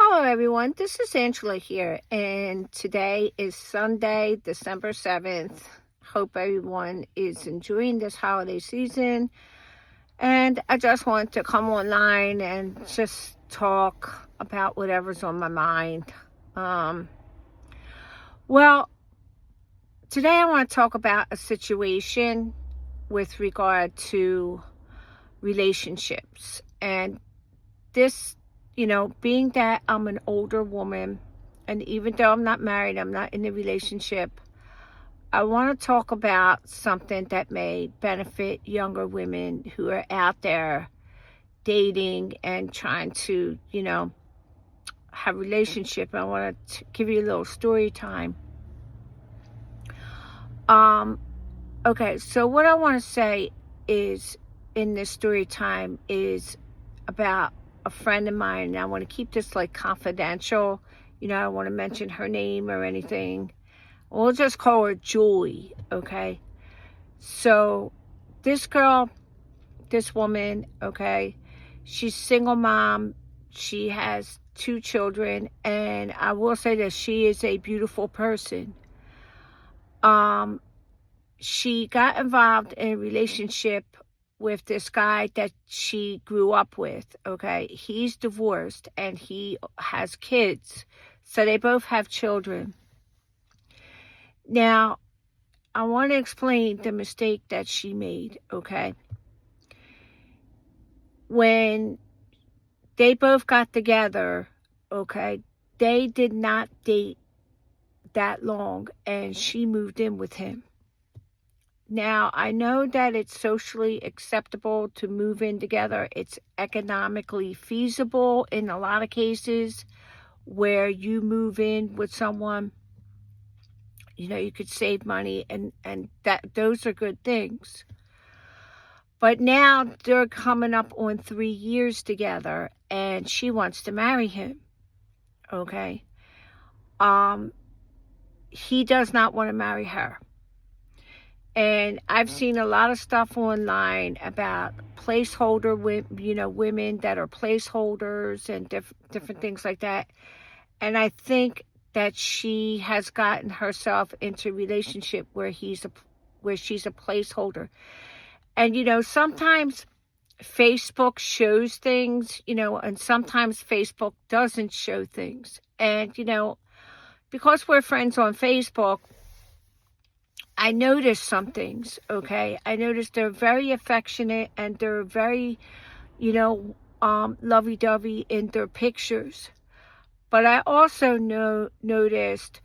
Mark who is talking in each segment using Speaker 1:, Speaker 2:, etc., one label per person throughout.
Speaker 1: Hello, everyone. This is Angela here, and today is Sunday, December 7th. Hope everyone is enjoying this holiday season. And I just want to come online and just talk about whatever's on my mind. Well, today I want to talk about a situation with regard to relationships. And this, being that I'm an older woman, and even though I'm not married, I'm not in a relationship, I want to talk about something that may benefit younger women who are out there dating and trying to, have a relationship. I want to give you a little story time. Okay, so what I want to say is, in this story time, is about a friend of mine, and I want to keep this confidential. I don't want to mention her name or anything. We'll just call her Julie, okay? So this girl, this woman, okay, she's single mom. She has 2 children, and I will say that she is a beautiful person. She got involved in a relationship with this guy that she grew up with, okay? He's divorced and he has kids. So they both have children. Now, I want to explain the mistake that she made, okay? When they both got together, okay, they did not date that long, and she moved in with him. Now, I know that it's socially acceptable to move in together. It's economically feasible in a lot of cases where you move in with someone. You could save money, and those are good things. But now they're coming up on 3 years together, and she wants to marry him, okay? He does not want to marry her. And I've seen a lot of stuff online about placeholder women that are placeholders and different things like that. And I think that she has gotten herself into a relationship where she's a placeholder. And sometimes Facebook shows things, and sometimes Facebook doesn't show things. And because we're friends on Facebook, I noticed some things, okay? I noticed they're very affectionate and they're very, lovey-dovey in their pictures. But I also noticed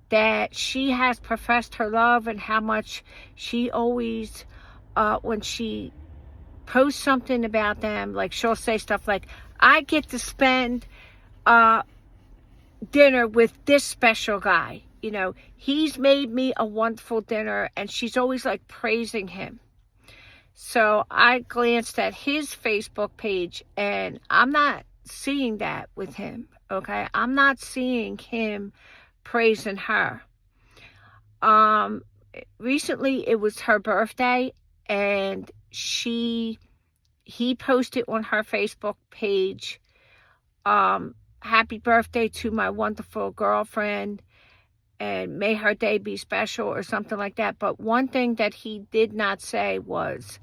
Speaker 1: that she has professed her love and how much she always, when she posts something about them, like she'll say stuff like, I get to spend dinner with this special guy. He's made me a wonderful dinner, and she's always praising him. So I glanced at his Facebook page, and I'm not seeing that with him, okay? I'm not seeing him praising her. Recently it was her birthday, and he posted on her Facebook page, happy birthday to my wonderful girlfriend, and may her day be special, or something like that. But one thing that he did not say was,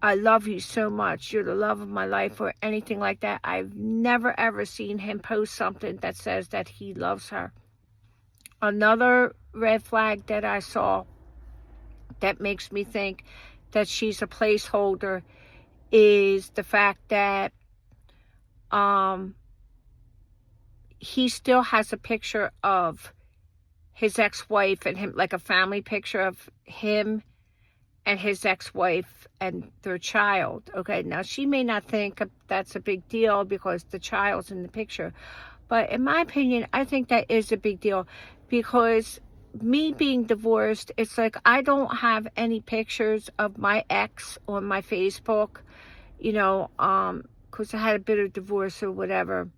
Speaker 1: I love you so much, you're the love of my life, or anything like that. I've never ever seen him post something that says that he loves her. Another red flag that I saw that makes me think that she's a placeholder is the fact that he still has a picture of his ex-wife and him, like a family picture of him and his ex-wife and their child. Okay, now she may not think that's a big deal because the child's in the picture. But in my opinion, I think that is a big deal, because me being divorced, it's like I don't have any pictures of my ex on my Facebook, because I had a bit of divorce or whatever.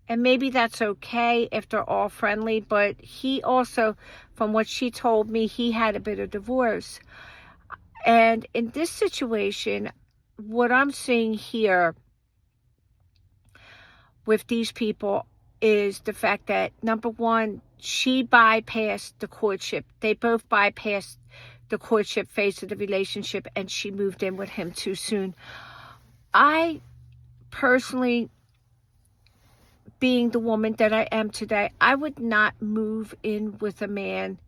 Speaker 1: And maybe that's okay if they're all friendly, but he also, from what she told me, he had a bit of divorce. And in this situation, what I'm seeing here with these people is the fact that, number one, she bypassed the courtship. They both bypassed the courtship phase of the relationship, and she moved in with him too soon. I personally, being the woman that I am today, I would not move in with a man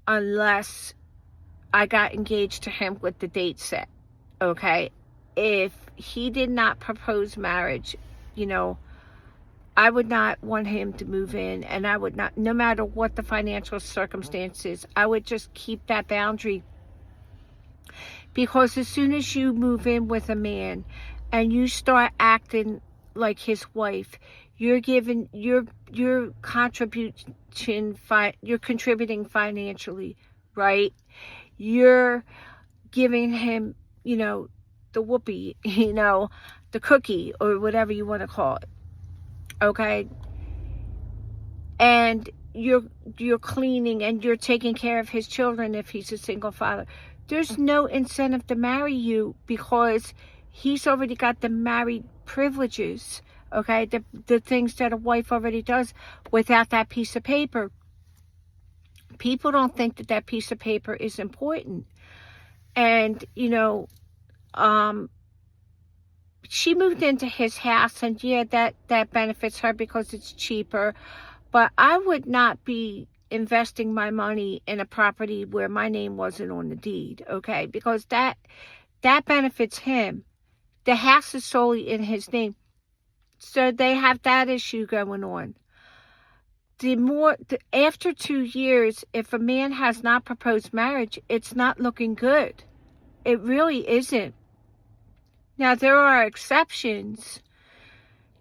Speaker 1: unless I got engaged to him with the date set, okay? If he did not propose marriage, I would not want him to move in, and I would not, no matter what the financial circumstances, I would just keep that boundary. Because as soon as you move in with a man and you start acting like his wife, you're giving your contribution, you're contributing financially, right? You're giving him, the whoopee, the cookie, or whatever you want to call it. Okay? And you're cleaning and you're taking care of his children if he's a single father. There's no incentive to marry you because he's already got the married privileges, okay? The things that a wife already does without that piece of paper. People don't think that piece of paper is important. And, she moved into his house, and yeah, that benefits her because it's cheaper. But I would not be investing my money in a property where my name wasn't on the deed, okay? Because that benefits him. The house is solely in his name. So they have that issue going on. After 2 years, if a man has not proposed marriage, it's not looking good. It really isn't. Now, there are exceptions,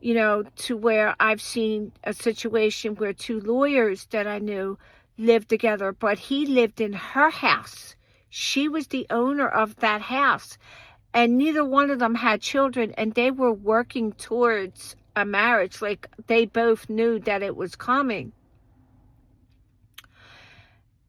Speaker 1: to where I've seen a situation where 2 lawyers that I knew lived together, but he lived in her house. She was the owner of that house, and neither one of them had children, and they were working towards a marriage. Like, they both knew that it was coming.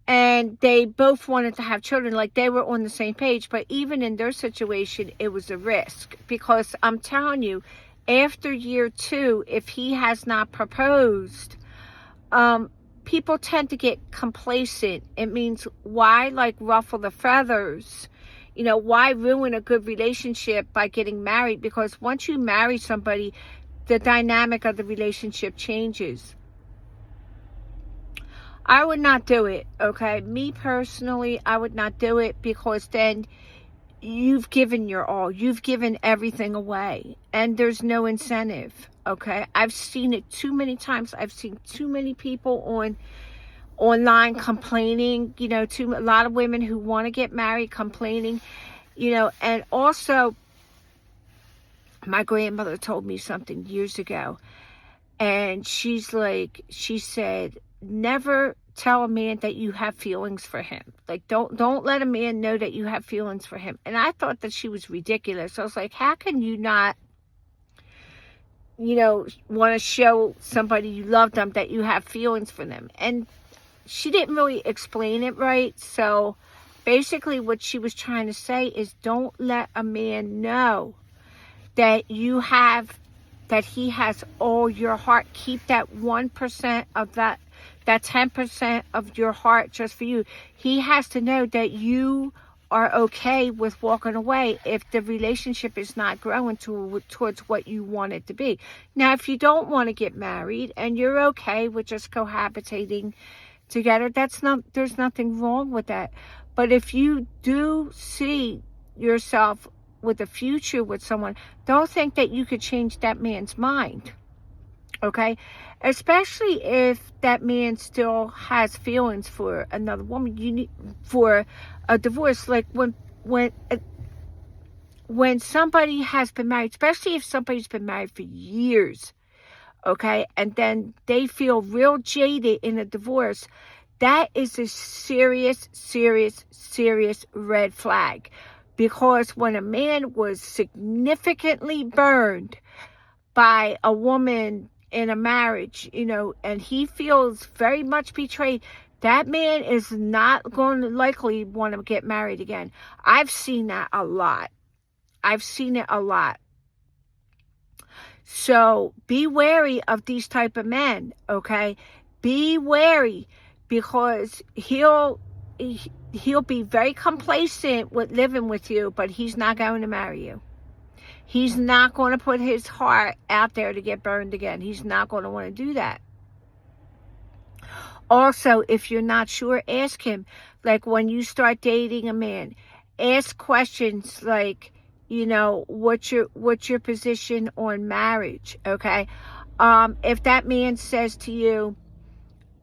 Speaker 1: And they both wanted to have children, like they were on the same page. But even in their situation, it was a risk. Because I'm telling you, after year 2, if he has not proposed, people tend to get complacent. It means, why ruffle the feathers? Why ruin a good relationship by getting married? Because once you marry somebody, the dynamic of the relationship changes. I would not do it, okay? Me personally, I would not do it, because then you've given your all. You've given everything away, and there's no incentive, okay? I've seen it too many times. I've seen too many people online complaining, a lot of women who want to get married complaining, and also my grandmother told me something years ago, and she said, never tell a man that you have feelings for him. Don't let a man know that you have feelings for him. And I thought that she was ridiculous. I was like, how can you not, want to show somebody you love them that you have feelings for them? And she didn't really explain it right. So basically what she was trying to say is, don't let a man know that that he has all your heart. Keep that 1% of that 10% of your heart just for you. He has to know that you are okay with walking away if the relationship is not growing towards what you want it to be. Now, if you don't want to get married and you're okay with just cohabitating together, there's nothing wrong with that. But if you do see yourself with a future with someone, don't think that you could change that man's mind. Okay? Especially if that man still has feelings for another woman. You need for a divorce. Like when somebody has been married, especially if somebody's been married for years, okay, and then they feel real jaded in a divorce, that is a serious, serious, serious red flag. Because when a man was significantly burned by a woman in a marriage, and he feels very much betrayed, that man is not going to likely want to get married again. I've seen that a lot. I've seen it a lot. So be wary of these type of men, okay? Be wary, because he'll be very complacent with living with you, but he's not going to marry you. He's not going to put his heart out there to get burned again. He's not going to want to do that. Also, if you're not sure, ask him. Like when you start dating a man, ask questions like, what's your position on marriage, okay? If that man says to you,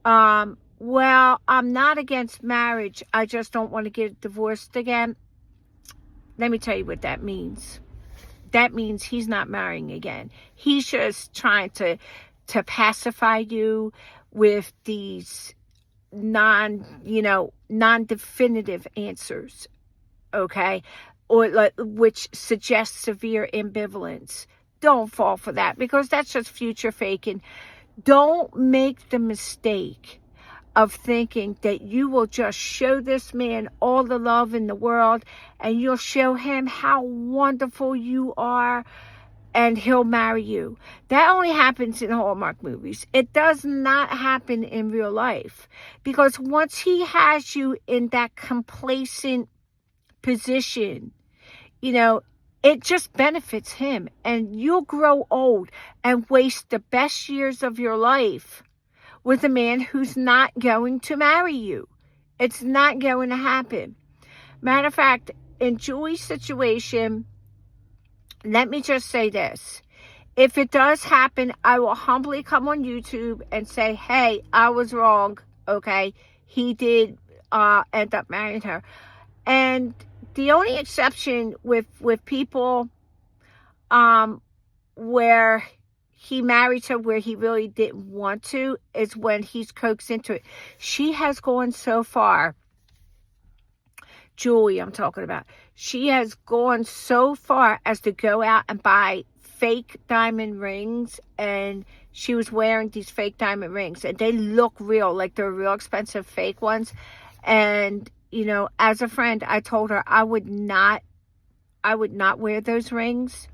Speaker 1: well, I'm not against marriage, I just don't want to get divorced again. Let me tell you what that means. That means he's not marrying again. He's just trying to pacify you with these non-definitive answers, okay? Or which suggests severe ambivalence. Don't fall for that, because that's just future faking. Don't make the mistake of thinking that you will just show this man all the love in the world and you'll show him how wonderful you are and he'll marry you. That only happens in Hallmark movies. It does not happen in real life, because once he has you in that complacent position, it just benefits him, and you'll grow old and waste the best years of your life with a man who's not going to marry you. It's not going to happen. Matter of fact, in Julie's situation, let me just say this. If it does happen, I will humbly come on YouTube and say, hey, I was wrong, okay? He did end up marrying her. And the only exception with people where he married her where he really didn't want to is when he's coaxed into it. She has gone so far, Julie I'm talking about, she has gone so far as to go out and buy fake diamond rings, and she was wearing these fake diamond rings, and they look real, like they're real expensive fake ones. And as a friend, I told her I would not wear those rings,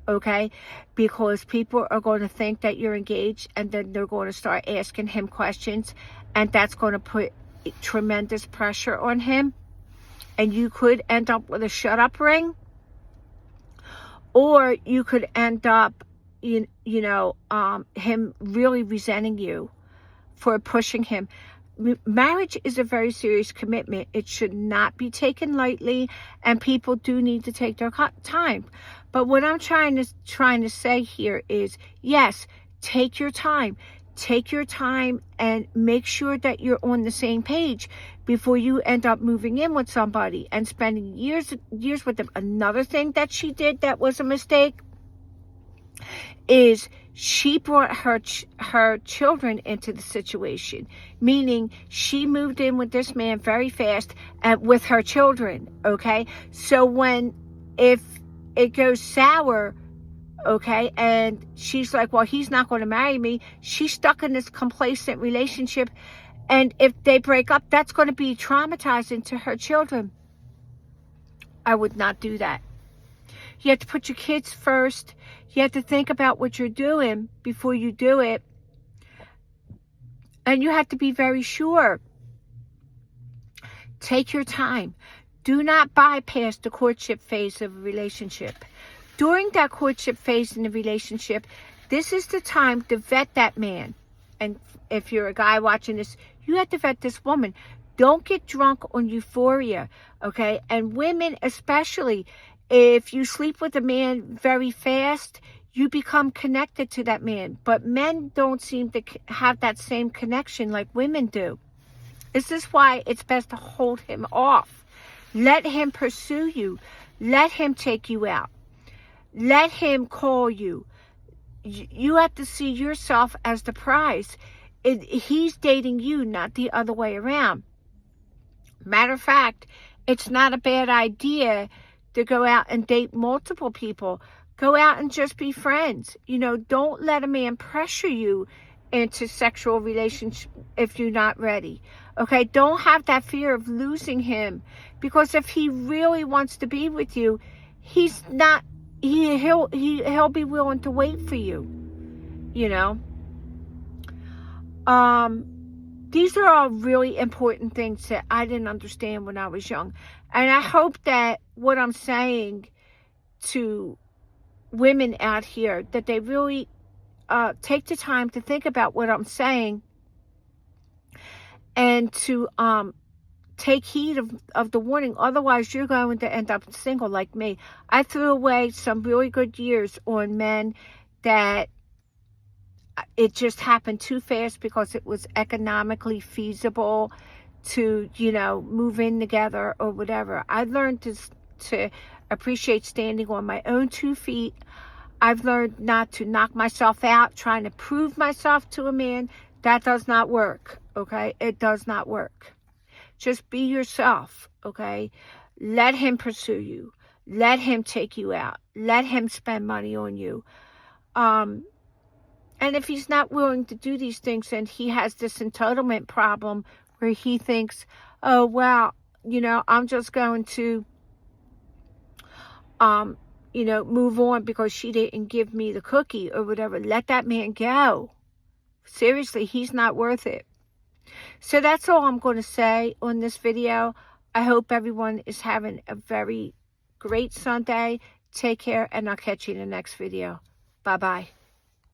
Speaker 1: okay? Because people are going to think that you're engaged, and then they're going to start asking him questions, and that's going to put tremendous pressure on him. And you could end up with a shut-up ring, or you could end up, him really resenting you for pushing him. Marriage is a very serious commitment. It should not be taken lightly, and people do need to take their time. But what I'm trying to say here is, yes, take your time. Take your time and make sure that you're on the same page before you end up moving in with somebody and spending years with them. Another thing that she did that was a mistake is she brought her children into the situation, meaning she moved in with this man very fast and with her children, okay? So if it goes sour, okay, and she's like, well, he's not going to marry me, she's stuck in this complacent relationship, and if they break up, that's going to be traumatizing to her children. I would not do that. You have to put your kids first. You have to think about what you're doing before you do it. And you have to be very sure. Take your time. Do not bypass the courtship phase of a relationship. During that courtship phase in the relationship, this is the time to vet that man. And if you're a guy watching this, you have to vet this woman. Don't get drunk on euphoria, okay? And women especially, if you sleep with a man very fast, you become connected to that man. But men don't seem to have that same connection like women do. This is why it's best to hold him off. Let him pursue you. Let him take you out. Let him call you. You have to see yourself as the prize. He's dating you, not the other way around. Matter of fact, it's not a bad idea to go out and date multiple people. Go out and just be friends. Don't let a man pressure you into sexual relationship if you're not ready. Okay, don't have that fear of losing him, because if he really wants to be with you, he's not he'll be willing to wait for you, you know. These are all really important things that I didn't understand when I was young. And I hope that what I'm saying to women out here, that they really take the time to think about what I'm saying, and to take heed of the warning. Otherwise, you're going to end up single like me. I threw away some really good years on men that it just happened too fast because it was economically feasible to, you know, move in together or whatever. I learned to appreciate standing on my own 2 feet. I've learned not to knock myself out trying to prove myself to a man. That does not work, okay? It does not work. Just be yourself, okay? Let him pursue you. Let him take you out. Let him spend money on you. And if he's not willing to do these things, and he has this entitlement problem where he thinks, oh, well, you know, I'm just going to, you know, move on because she didn't give me the cookie or whatever. Let that man go. Seriously, he's not worth it. So that's all I'm going to say on this video. I hope everyone is having a very great Sunday. Take care, and I'll catch you in the next video. Bye-bye.